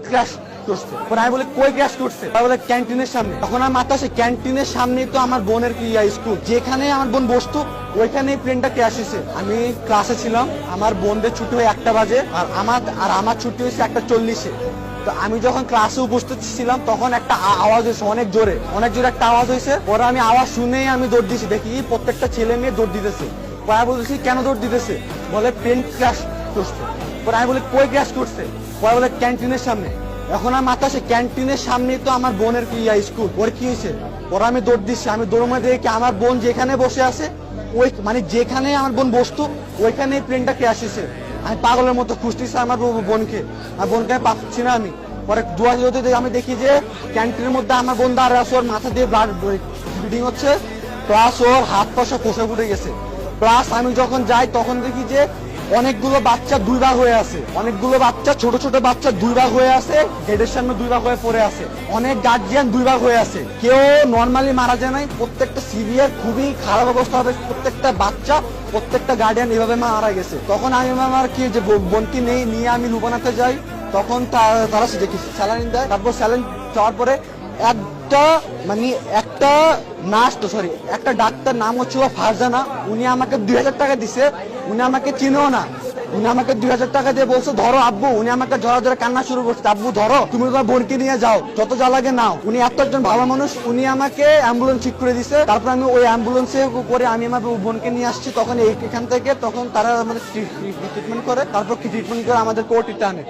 Crash করছে। পরে আমি বলি কই ক্র্যাশ করছে, বলে ক্যান্টিনের সামনে। তখন আমার মাথা আসে ক্যান্টিনের সামনেই তো আমার বোনের কি স্কুল, যেখানে আমার বোন বসতো ওইখানেই প্লেনটা ক্র্যাশ হয়েছে। আমি ক্লাসে ছিলাম, আমার বোনদের ছুটি হয় 1টা বাজে আর আমার ছুটি হয়েছে 1টা 40-এ। তো আমি যখন ক্লাসে উপস্থিত ছিলাম তখন একটা আওয়াজ হয়েছে অনেক জোরে একটা আওয়াজ হয়েছে। পরে আমি আওয়াজ শুনেই আমি দৌড় দিয়েছি, দেখি প্রত্যেকটা ছেলে মেয়ে দৌড় দিতেছে। পরে বলছি কেন দৌড় দিতেছে, বলে প্লেন ক্র্যাশ করছে। পরে আমি বলি কই ক্র্যাশ করছে, পরে বলে ক্যান্টিনের সামনে। এখন আমার মাথা আসে ক্যান্টিনের সামনেই তো আমার বোনের কি স্কুল, ওর কি হয়েছে। পরে আমি দৌড় দিচ্ছি, আমি দৌড় মাঝে দেখি আমার বোন যেখানে বসে আছে ওই মানে যেখানে আমার বোন বসতো ওইখানে প্লেনটা ক্র্যাশ হয়েছে। আমি পাগলের মতো খুঁজতেছি আমার বোনকে, আর বোনকে পাচ্ছি না আমি। পরে দুয়ারে আমি দেখি যে ক্যান্টিনের মধ্যে আমার বোন দাঁড়ায় আছে, ওর মাথা দিয়ে ব্লাড ব্লিডিং হচ্ছে, প্লাস ওর হাত পা সব খসে ফুটে গেছে। প্লাস আমি যখন যাই তখন দেখি যে অনেকগুলো বাচ্চা 2 ভাগ হয়ে আছে, অনেকগুলো বাচ্চা ছোট ছোট বাচ্চা 2 ভাগ হয়ে আছে, গেটের সামনে 2 ভাগ হয়ে পড়ে আছে। অনেক গার্জিয়ান 2 ভাগ হয়ে আছে, কেউ নর্মালি মারা যায় নাই, প্রত্যেকটা সিভিয়ার খুবই খারাপ অবস্থা হবে, প্রত্যেকটা বাচ্চা প্রত্যেকটা গার্ডিয়ান এভাবে মারা গেছে। তখন আমি আমার কি যে বোনকে নিয়ে আমি লুবানাতে যাই, তখন তারা দেখি স্যালাইন দেয়। তারপর স্যালাইন যাওয়ার পরে একটা নার্স তো সরি একটা ডাক্তার নাম হচ্ছে ফারজানা, উনি আমাকে 2000 টাকা দিছে। উনি আমাকে চিনেও না, উনি আমাকে 2000 টাকা দিয়ে বলছে ধরো আব্বু। উনি আমাকে ধরা ধরে কান্না শুরু করছে, আব্বু ধরো, তুমি তোমার বোনকে নিয়ে যাও, যত যা লাগে নাও। উনি এত একজন ভালো মানুষ, উনি আমাকে অ্যাম্বুলেন্স ঠিক করে দিছে। তারপর আমি ওই অ্যাম্বুলেন্সে করে আমি আমার বোনকে নিয়ে আসছি। তখন এখান থেকে তখন তারা আমাদের ট্রিটমেন্ট করে, তারপর ট্রিটমেন্ট করে আমাদেরকে ওটিতে আনে।